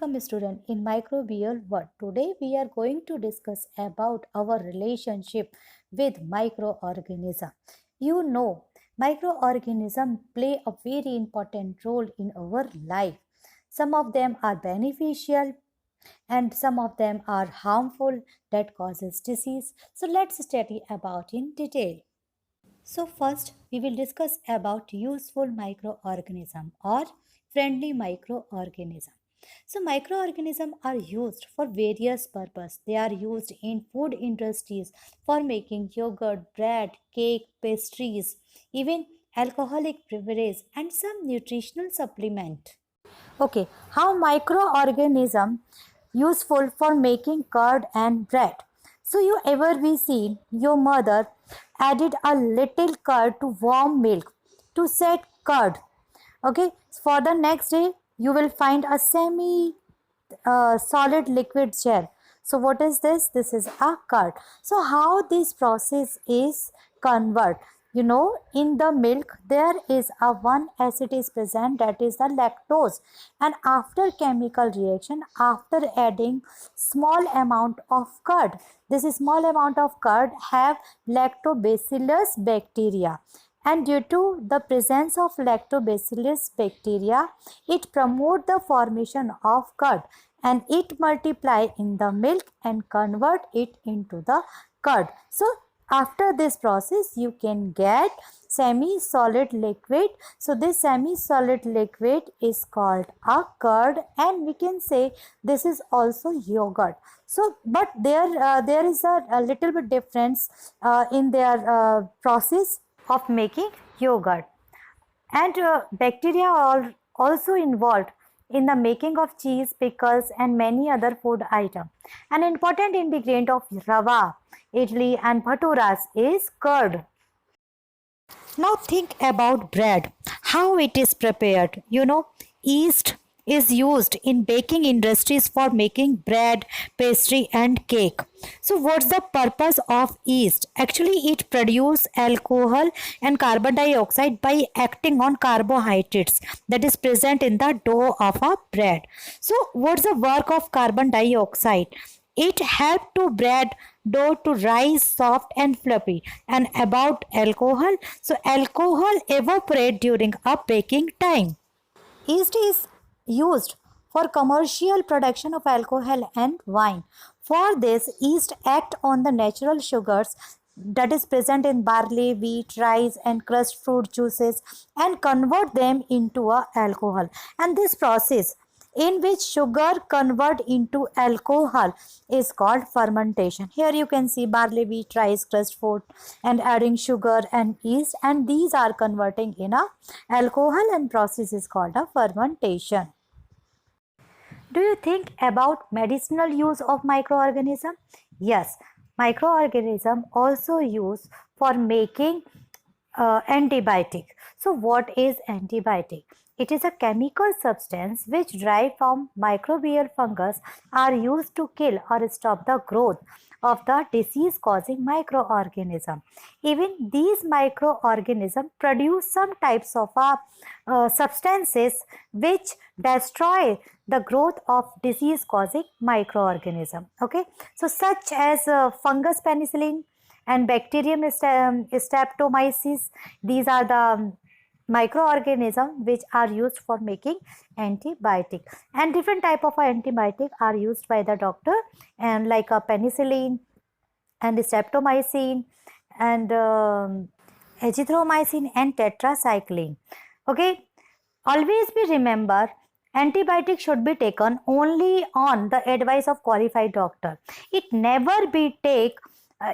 welcome student in microbial world. Today we are going to discuss about our relationship with microorganism. You know, microorganisms play a very important role in our life. Some of them are beneficial and some of them are harmful that causes disease. So let's study about in detail. So first we will discuss about useful microorganism or friendly microorganism. So microorganisms are used for various purposes. They are used in food industries for making yogurt, bread, cake, pastries, even alcoholic beverages and some nutritional supplement. Okay, how microorganism useful for making curd and bread. So you ever be seen your mother added a little curd to warm milk to set curd. Okay, for the next day you will find a semi solid liquid gel. So what is this? This is a curd. So how this process is convert? You know, in the milk there is a one acid is present, that is the lactose, and after chemical reaction, after adding small amount of curd, this small amount of curd have lactobacillus bacteria, and due to the presence of lactobacillus bacteria, it promote the formation of curd and it multiply in the milk and convert it into the curd. So after this process you can get semi-solid liquid. So this semi-solid liquid is called a curd, and we can say this is also yogurt. So but there is a little bit difference in their process of making yogurt, and bacteria are also involved in the making of cheese, pickles and many other food items. An important ingredient of rava, idli and bhaturas is curd. Now think about bread, how it is prepared. You know, yeast is used in baking industries for making bread, pastry and cake. So what's the purpose of yeast? Actually it produces alcohol and carbon dioxide by acting on carbohydrates that is present in the dough of a bread. So what's the work of carbon dioxide? It helps to bread dough to rise soft and fluffy. And about alcohol, so alcohol evaporate during a baking time. Yeast is used for commercial production of alcohol and wine. For this, yeast act on the natural sugars that is present in barley, wheat, rice and crushed fruit juices and convert them into a alcohol. And this process in which sugar convert into alcohol is called fermentation. Here you can see barley, wheat, rice, crushed fruit and adding sugar and yeast, and these are converting in a alcohol, and process is called a fermentation. Do you think about medicinal use of microorganism? Yes, microorganism also used for making antibiotic. So what is antibiotic? It is a chemical substance which derived from microbial fungus are used to kill or stop the growth of the disease causing microorganism. Even these microorganisms produce some types of substances which destroy the growth of disease causing microorganism. Okay, so such as fungus penicillin and bacterium streptomyces. These are the microorganisms which are used for making antibiotic, and different type of antibiotic are used by the doctor, and like a penicillin and streptomycin and azithromycin and tetracycline. Okay, always be remember, antibiotic should be taken only on the advice of qualified doctor. It never be take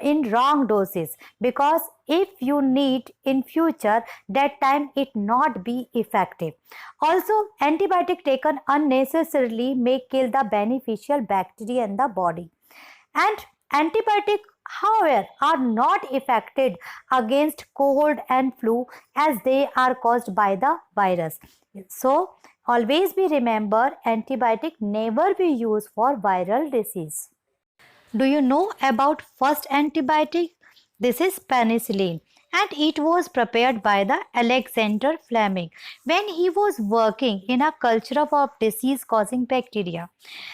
in wrong doses, because if you need in future, that time it not be effective. Also, antibiotic taken unnecessarily may kill the beneficial bacteria in the body. And antibiotic, however, are not effective against cold and flu as they are caused by the virus. So always be remember, antibiotic never be used for viral disease. Do you know about first antibiotic? This is penicillin. and it was prepared by the Alexander Fleming when he was working in a culture of disease causing bacteria.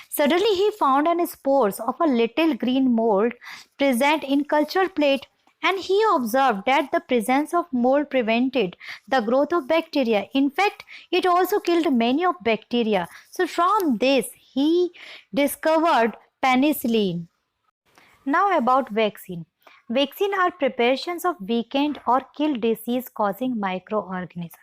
Suddenly he found an spores of a little green mold present in culture plate, and he observed that the presence of mold prevented the growth of bacteria. In fact, it also killed many of bacteria. So from this he discovered penicillin. Now about vaccine. Vaccine are preparations of weakened or kill disease causing microorganisms.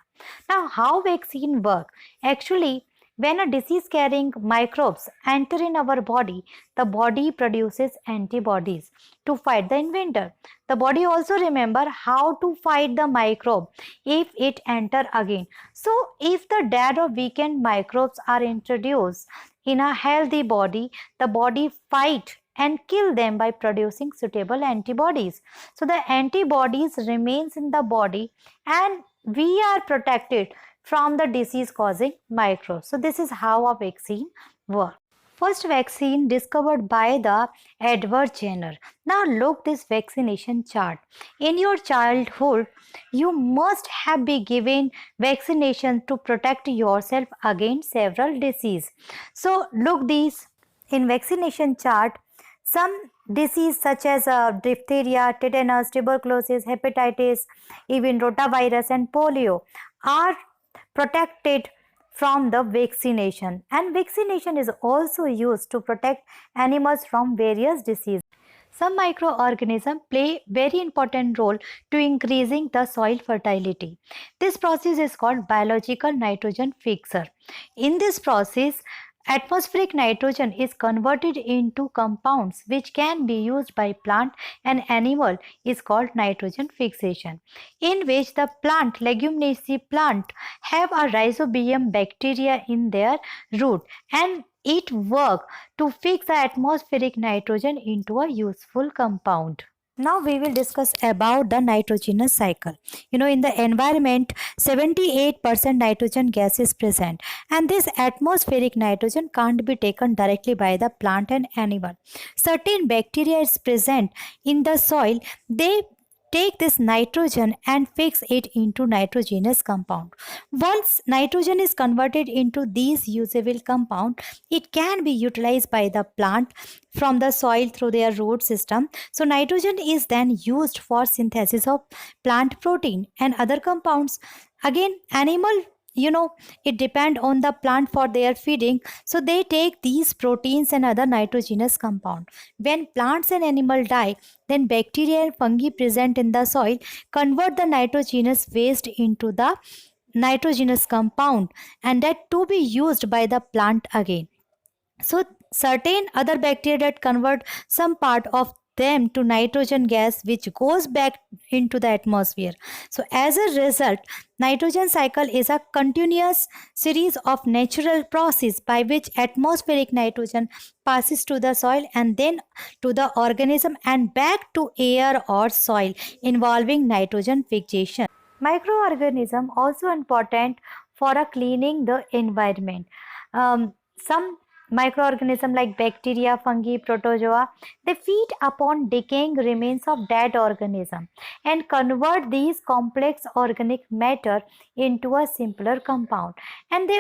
Now how vaccine work? Actually, when a disease carrying microbes enter in our body, the body produces antibodies to fight the invader. The body also remember how to fight the microbe if it enter again. So if the dead or weakened microbes are introduced in a healthy body, the body fight and kill them by producing suitable antibodies. So the antibodies remains in the body and we are protected from the disease causing microbes. So this is how a vaccine works. First vaccine discovered by the Edward Jenner. Now look this vaccination chart. In your childhood, you must have been given vaccination to protect yourself against several diseases. So look these in vaccination chart. Some disease such as diphtheria, tetanus, tuberculosis, hepatitis, even rotavirus and polio are protected from the vaccination, and vaccination is also used to protect animals from various diseases. Some microorganisms play very important role to increasing the soil fertility. This process is called biological nitrogen fixer. In this process, atmospheric nitrogen is converted into compounds which can be used by plant and animal is called nitrogen fixation, in which the plant leguminaceae plant have a rhizobium bacteria in their root, and it work to fix the atmospheric nitrogen into a useful compound. Now we will discuss about the nitrogenous cycle. In the environment, 78% nitrogen gas is present, and this atmospheric nitrogen can't be taken directly by the plant and animal. Certain bacteria is present in the soil. They take this nitrogen and fix it into nitrogenous compound. Once nitrogen is converted into these usable compound, it can be utilized by the plant from the soil through their root system. So nitrogen is then used for synthesis of plant protein and other compounds. Again, animal, it depend on the plant for their feeding, so they take these proteins and other nitrogenous compound. When plants and animal die, then bacteria and fungi present in the soil convert the nitrogenous waste into the nitrogenous compound, and that to be used by the plant again. So certain other bacteria that convert some part of them to nitrogen gas which goes back into the atmosphere. So as a result, nitrogen cycle is a continuous series of natural process by which atmospheric nitrogen passes to the soil and then to the organism and back to air or soil, involving nitrogen fixation. Microorganism also important for a cleaning the environment. Some microorganisms like bacteria, fungi, protozoa, they feed upon decaying remains of dead organism and convert these complex organic matter into a simpler compound, and they